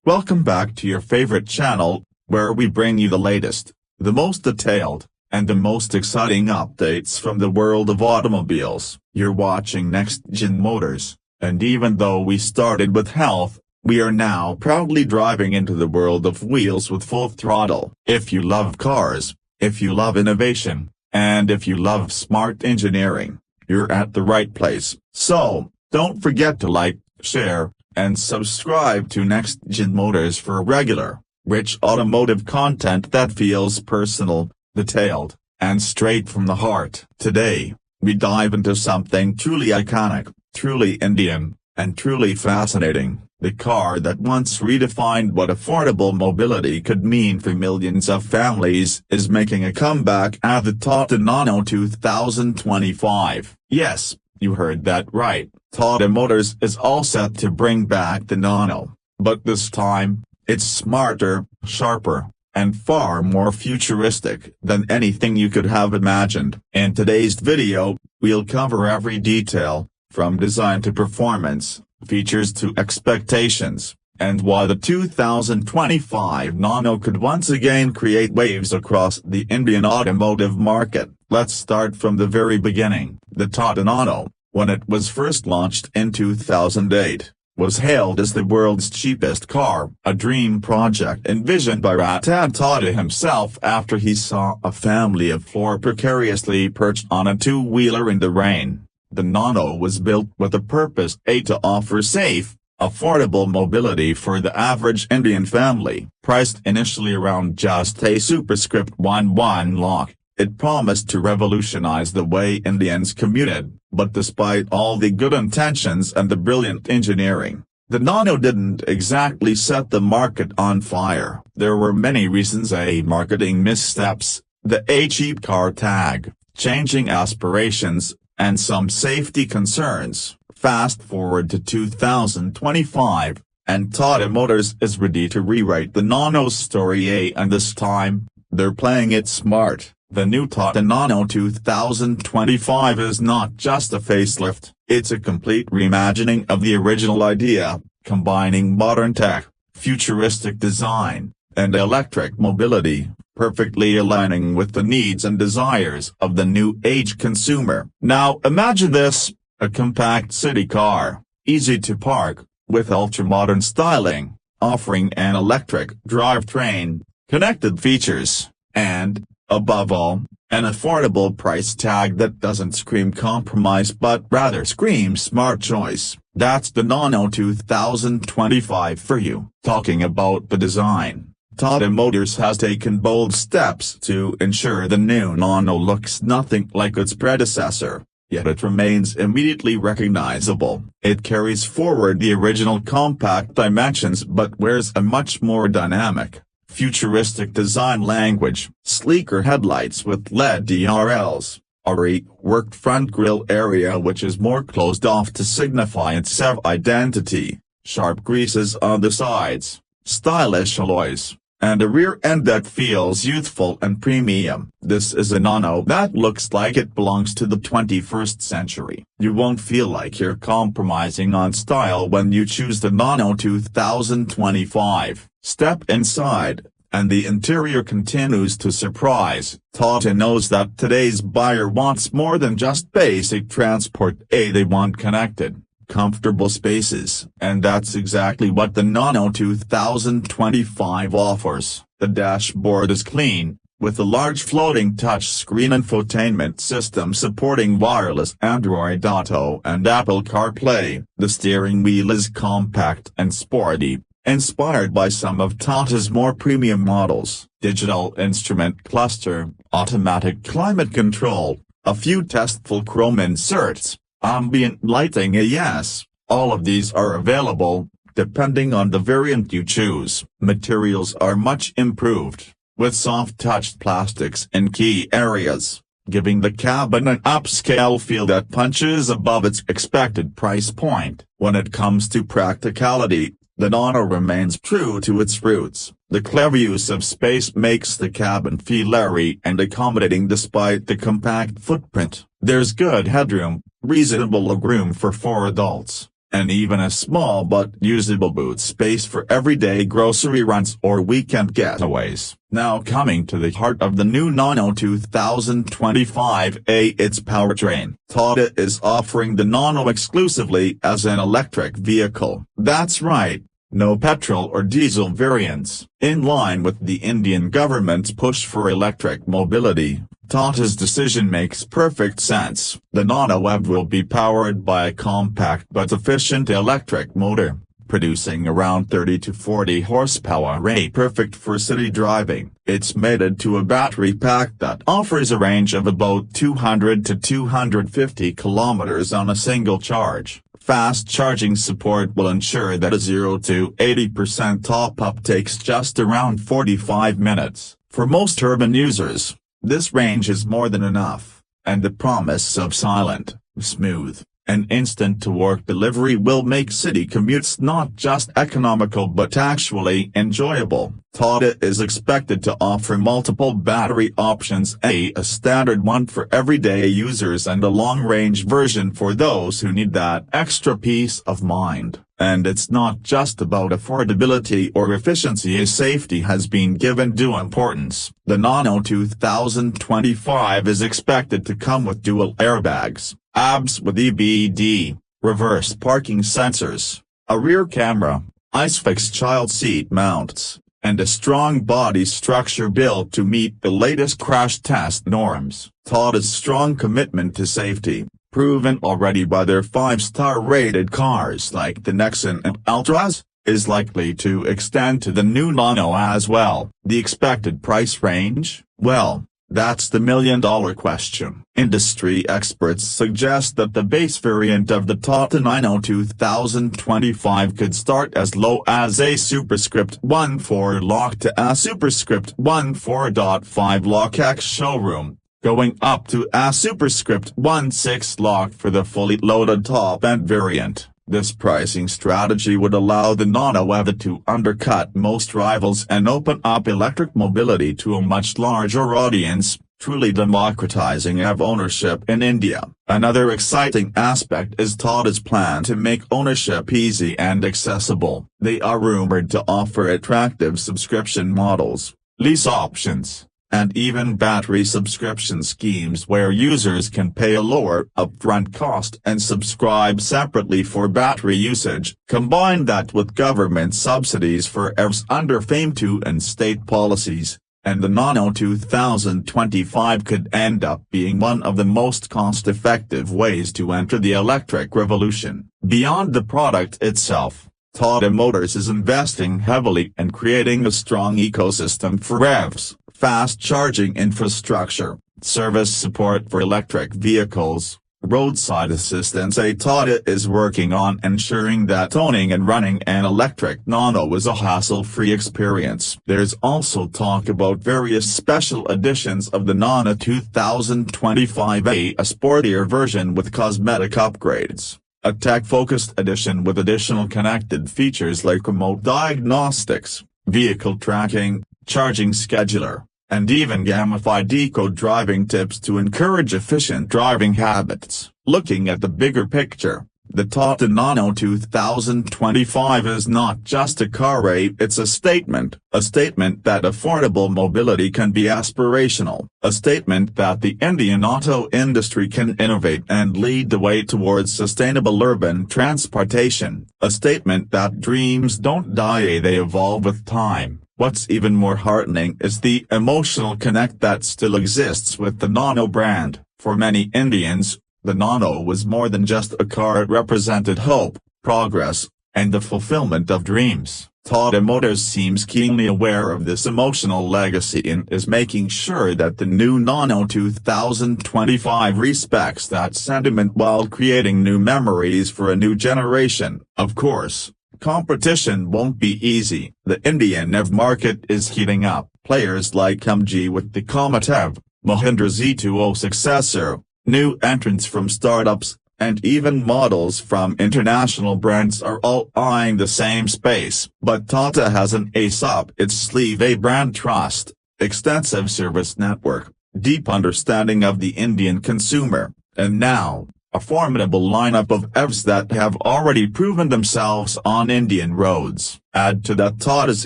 Welcome back to your favorite channel, where we bring you the latest, the most detailed, and the most exciting updates from the world of automobiles. You're watching NextGen Motors, and even though we started with health, we are now proudly driving into the world of wheels with full throttle. If you love cars, if you love innovation, and if you love smart engineering, you're at the right place. So, don't forget to like, share, and subscribe to NextGen Motors for regular, rich automotive content that feels personal, detailed, and straight from the heart. Today, we dive into something truly iconic, truly Indian, and truly fascinating. The car that once redefined what affordable mobility could mean for millions of families is making a comeback at the Tata Nano 2025. Yes, you heard that right. Tata Motors is all set to bring back the Nano, but this time, it's smarter, sharper, and far more futuristic than anything you could have imagined. In today's video, we'll cover every detail, from design to performance, features to expectations, and why the 2025 Nano could once again create waves across the Indian automotive market. Let's start from the very beginning. The Tata Nano, when it was first launched in 2008, was hailed as the world's cheapest car, a dream project envisioned by Ratan Tata himself after he saw a family of four precariously perched on a two-wheeler in the rain. The Nano was built with a purpose: to offer safe, affordable mobility for the average Indian family. Priced initially around just a superscript 11 lakh, it promised to revolutionize the way Indians commuted. But despite all the good intentions and the brilliant engineering, the Nano didn't exactly set the market on fire. There were many reasons: marketing missteps, the cheap car tag, changing aspirations, and some safety concerns. Fast forward to 2025, and Tata Motors is ready to rewrite the Nano's story, and this time, they're playing it smart. The new Tata Nano 2025 is not just a facelift, it's a complete reimagining of the original idea, combining modern tech, futuristic design, and electric mobility, perfectly aligning with the needs and desires of the new age consumer. Now imagine this: a compact city car, easy to park, with ultra-modern styling, offering an electric drivetrain, connected features, and, above all, an affordable price tag that doesn't scream compromise but rather screams smart choice. That's the Nano 2025 for you. Talking about the design, Tata Motors has taken bold steps to ensure the new Nano looks nothing like its predecessor, yet it remains immediately recognizable. It carries forward the original compact dimensions but wears a much more dynamic, futuristic design language. Sleeker headlights with LED DRLs, a reworked front grille area which is more closed off to signify its self-identity, sharp greases on the sides, stylish alloys, and a rear end that feels youthful and premium. This is a Nano that looks like it belongs to the 21st century. You won't feel like you're compromising on style when you choose the Nano 2025. Step inside, and the interior continues to surprise. Tata knows that today's buyer wants more than just basic transport. They want connected, comfortable spaces, and that's exactly what the Nano 2025 offers. The dashboard is clean, with a large floating touchscreen infotainment system supporting wireless Android Auto and Apple CarPlay. The steering wheel is compact and sporty, inspired by some of Tata's more premium models. Digital instrument cluster, automatic climate control, a few tasteful chrome inserts, ambient lighting. Yes, all of these are available, depending on the variant you choose. Materials are much improved, with soft-touched plastics in key areas, giving the cabin an upscale feel that punches above its expected price point. When it comes to practicality, the Nano remains true to its roots. The clever use of space makes the cabin feel airy and accommodating despite the compact footprint. There's good headroom, reasonable legroom for 4 adults, and even a small but usable boot space for everyday grocery runs or weekend getaways. Now coming to the heart of the new Nano 2025A, its powertrain. Tata is offering the Nano exclusively as an electric vehicle. That's right. No petrol or diesel variants. In line with the Indian government's push for electric mobility, Tata's decision makes perfect sense. The Nano EV will be powered by a compact but efficient electric motor, producing around 30 to 40 horsepower, perfect for city driving. It's mated to a battery pack that offers a range of about 200 to 250 kilometers on a single charge. Fast charging support will ensure that a 0 to 80% top-up takes just around 45 minutes. For most urban users, this range is more than enough, and the promise of silent, smooth, and instant-to-work delivery will make city commutes not just economical but actually enjoyable. Tata is expected to offer multiple battery options, a standard one for everyday users and a long-range version for those who need that extra peace of mind. And it's not just about affordability or efficiency, as safety has been given due importance. The Nano 2025 is expected to come with dual airbags, ABS with EBD, reverse parking sensors, a rear camera, ISOFIX child seat mounts, and a strong body structure built to meet the latest crash test norms. Tata's strong commitment to safety, proven already by their 5-star rated cars like the NextGen and Ultras, is likely to extend to the new Nano as well. The expected price range? Well, that's the million-dollar question. Industry experts suggest that the base variant of the Tata Nano 2025 could start as low as a superscript 1.4 lock to a superscript 1.4.5 lock ex-showroom, going up to a superscript 1.6 lock for the fully loaded top-end variant. This pricing strategy would allow the Nano EV to undercut most rivals and open up electric mobility to a much larger audience, truly democratizing EV ownership in India. Another exciting aspect is Tata's plan to make ownership easy and accessible. They are rumored to offer attractive subscription models, lease options, and even battery subscription schemes where users can pay a lower upfront cost and subscribe separately for battery usage. Combine that with government subsidies for EVs under FAME 2 and state policies, and the Nano 2025 could end up being one of the most cost-effective ways to enter the electric revolution. Beyond the product itself, Tata Motors is investing heavily in creating a strong ecosystem for EVs. Fast charging infrastructure, service support for electric vehicles, roadside assistance. Tata is working on ensuring that owning and running an electric Nano is a hassle-free experience. There's also talk about various special editions of the Nano 2025A, a sportier version with cosmetic upgrades, a tech-focused edition with additional connected features like remote diagnostics, vehicle tracking, charging scheduler, and even gamified eco-driving tips to encourage efficient driving habits. Looking at the bigger picture, the Tata Nano 2025 is not just a car, it's a statement that affordable mobility can be aspirational, a statement that the Indian auto industry can innovate and lead the way towards sustainable urban transportation, a statement that dreams don't die, they evolve with time. What's even more heartening is the emotional connect that still exists with the Nano brand. For many Indians, the Nano was more than just a car, it represented hope, progress, and the fulfillment of dreams. Tata Motors seems keenly aware of this emotional legacy and is making sure that the new Nano 2025 respects that sentiment while creating new memories for a new generation. Of course, competition won't be easy. The Indian EV market is heating up. Players like MG with the Comet EV, Mahindra Z20 successor, new entrants from startups, and even models from international brands are all eyeing the same space. But Tata has an ace up its sleeve: a brand trust, extensive service network, deep understanding of the Indian consumer, and now, a formidable lineup of EVs that have already proven themselves on Indian roads. Add to that Tata's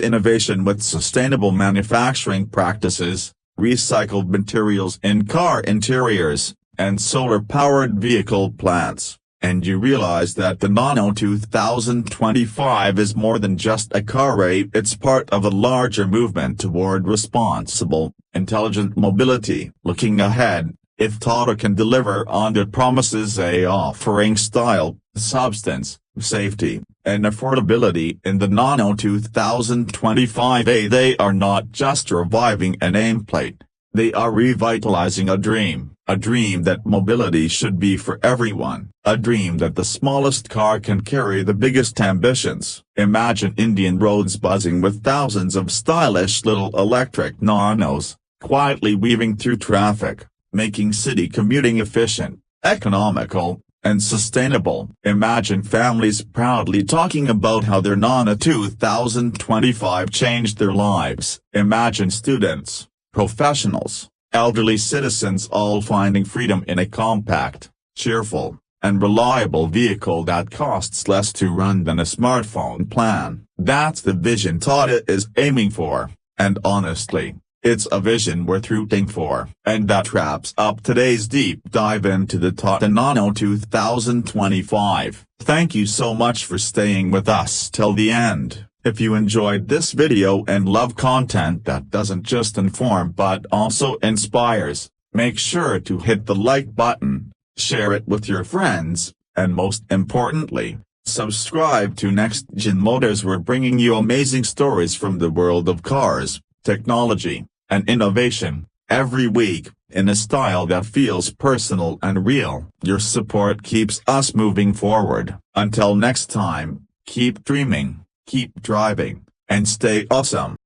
innovation with sustainable manufacturing practices, recycled materials in car interiors, and solar-powered vehicle plants, and you realize that the Nano 2025 is more than just a car. It's part of a larger movement toward responsible, intelligent mobility. Looking ahead, if Tata can deliver on their promises, offering style, substance, safety, and affordability in the Nano 2025, they are not just reviving a nameplate, they are revitalizing a dream that mobility should be for everyone, a dream that the smallest car can carry the biggest ambitions. Imagine Indian roads buzzing with thousands of stylish little electric nanos, quietly weaving through traffic, making city commuting efficient, economical, and sustainable. Imagine families proudly talking about how their Nano 2025 changed their lives. Imagine students, professionals, elderly citizens all finding freedom in a compact, cheerful, and reliable vehicle that costs less to run than a smartphone plan. That's the vision Tata is aiming for, and honestly, it's a vision worth rooting for. And that wraps up today's deep dive into the Tata Nano 2025. Thank you so much for staying with us till the end. If you enjoyed this video and love content that doesn't just inform but also inspires, make sure to hit the like button, share it with your friends, and most importantly, subscribe to NextGen Motors. We're bringing you amazing stories from the world of cars, technology, and innovation, every week, in a style that feels personal and real. Your support keeps us moving forward. Until next time, keep dreaming, keep driving, and stay awesome.